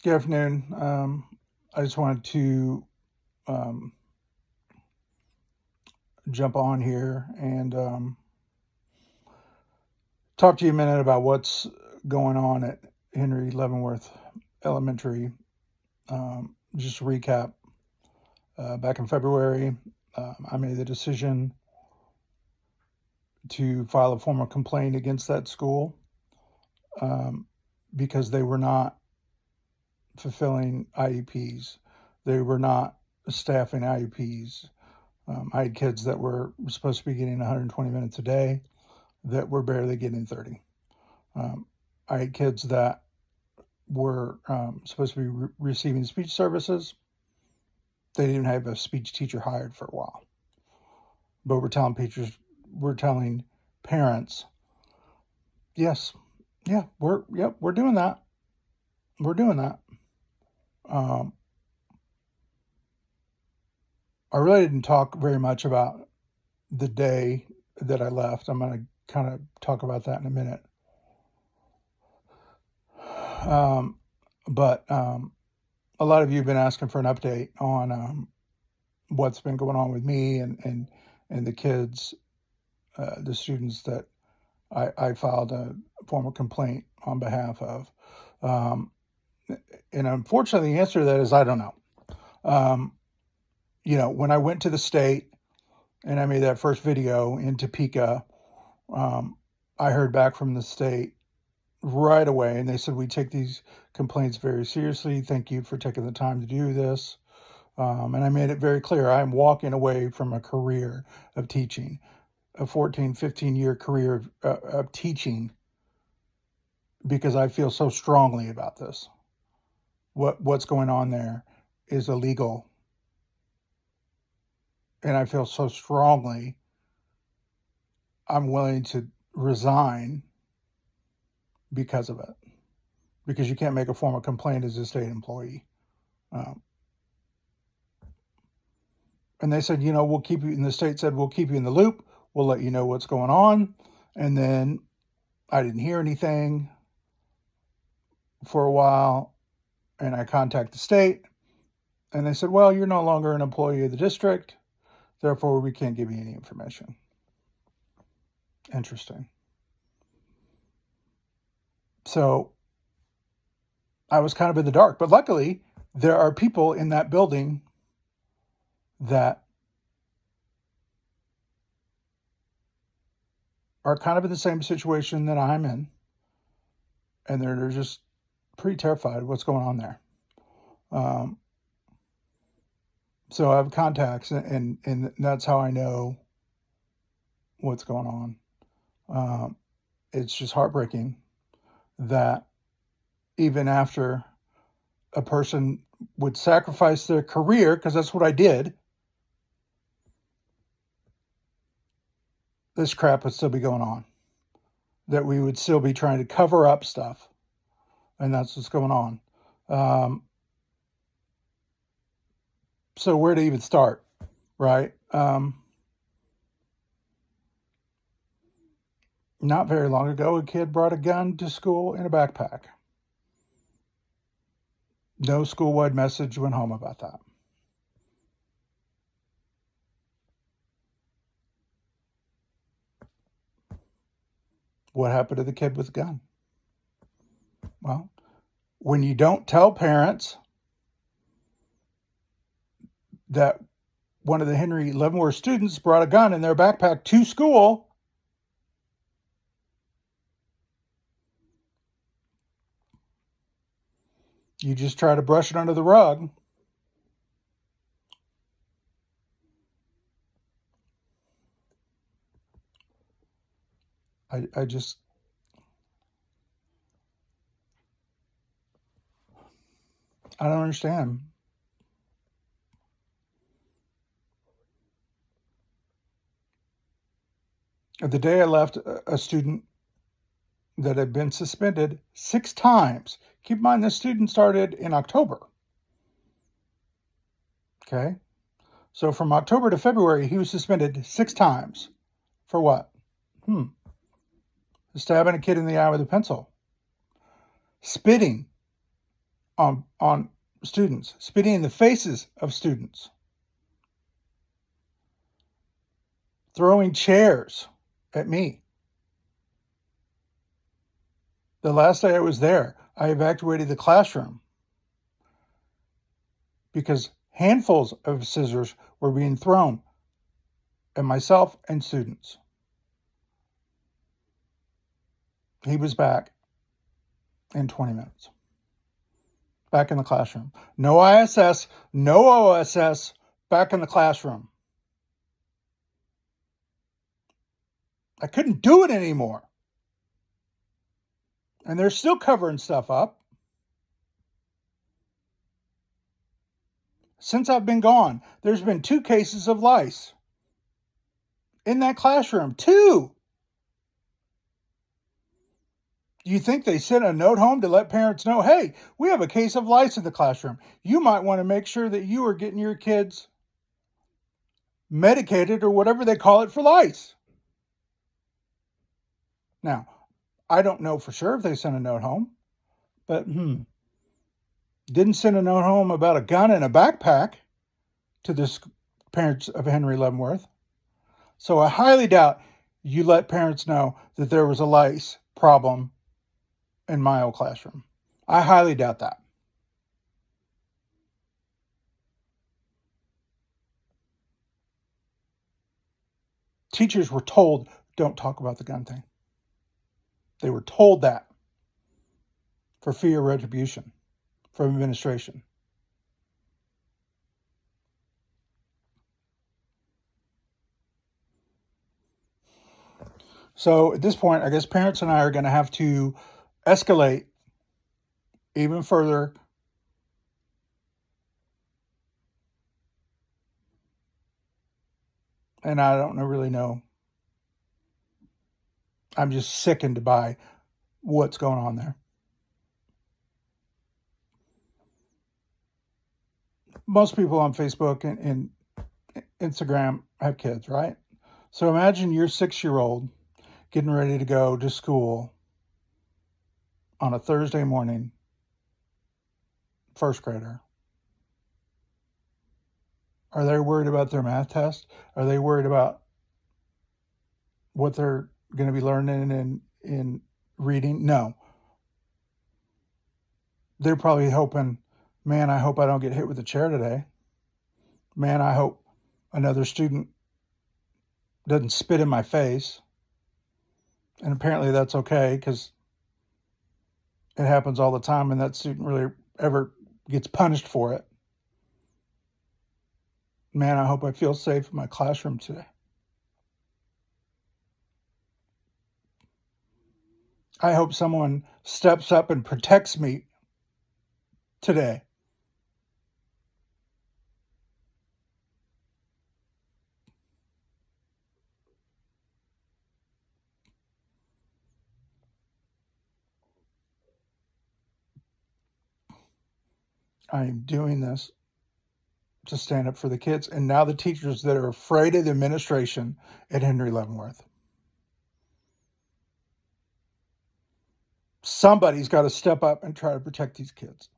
Good afternoon. I just wanted to um, jump on here and talk to you a minute about what's going on at Henry Leavenworth Elementary. Just to recap, back in February, I made the decision to file a formal complaint against that school um, because they were not fulfilling IEPs. They were not staffing IEPs. I had kids that were supposed to be getting 120 minutes a day that were barely getting 30. I had kids that were supposed to be receiving speech services. They didn't have a speech teacher hired for a while. But we're telling parents, yes, yeah, we're doing that. We're doing that. Um, I really didn't talk very much about the day that I left. I'm going to kind of talk about that in a minute. Um, but a lot of you have been asking for an update on what's been going on with me and the kids, the students that I filed a formal complaint on behalf of. Um, and unfortunately, the answer to that is I don't know. Um, when I went to the state and I made that first video in Topeka, I heard back from the state right away, and they said, we take these complaints very seriously. Thank you for taking the time to do this. And I made it very clear, I'm walking away from a career of teaching, a 14, 15-year career of teaching, because I feel so strongly about this. What's going on there is illegal. And I feel so strongly, I'm willing to resign because of it. Because you can't make a formal complaint as a state employee. And they said, we'll keep you, and the state said, we'll keep you in the loop. We'll let you know what's going on. And then I didn't hear anything for a while. And I contacted the state. And they said, well, you're no longer an employee of the district. Therefore, we can't give you any information. Interesting. So I was kind of in the dark. But luckily, there are people in that building that are kind of in the same situation that I'm in. And they're just pretty terrified of what's going on there. So I have contacts, and that's how I know what's going on. It's just heartbreaking that even after a person would sacrifice their career, because that's what I did, this crap would still be going on. That we would still be trying to cover up stuff. And that's what's going on. So where to even start, right? Not very long ago, a kid brought a gun to school in a backpack. No school-wide message went home about that. What happened to the kid with the gun? Well, when you don't tell parents that one of the Henry Leavenworth students brought a gun in their backpack to school, you just try to brush it under the rug. I don't understand. The day I left, a student that had been suspended 6 times. Keep in mind, this student started in October. Okay. So from October to February, he was suspended 6 times. For what? Stabbing a kid in the eye with a pencil. Spitting on students, spitting in the faces of students, throwing chairs at me. The last day I was there, I evacuated the classroom because handfuls of scissors were being thrown at myself and students. He was back in 20 minutes. Back in the classroom. No ISS, no OSS, back in the classroom. I couldn't do it anymore. And they're still covering stuff up. Since I've been gone, there's been 2 cases of lice in that classroom. 2. Do you think they sent a note home to let parents know, hey, we have a case of lice in the classroom. You might want to make sure that you are getting your kids medicated or whatever they call it for lice. Now, I don't know for sure if they sent a note home, but didn't send a note home about a gun and a backpack to the parents of Henry Leavenworth. So I highly doubt you let parents know that there was a lice problem in my old classroom. I highly doubt that. Teachers were told, don't talk about the gun thing. They were told that for fear of retribution from administration. So at this point, I guess parents and I are going to have to escalate even further. And I don't really know. I'm just sickened by what's going on there. Most people on Facebook and Instagram have kids, right? So imagine your 6-year-old getting ready to go to school on a Thursday morning, first grader. Are they worried about their math test? Are they worried about what they're going to be learning in reading? No. They're probably hoping, man, I hope I don't get hit with a chair today. Man, I hope another student doesn't spit in my face. And apparently that's okay because it happens all the time and that student really ever gets punished for it. Man, I hope I feel safe in my classroom today. I hope someone steps up and protects me today. I'm doing this to stand up for the kids and now the teachers that are afraid of the administration at Henry Leavenworth. Somebody's got to step up and try to protect these kids.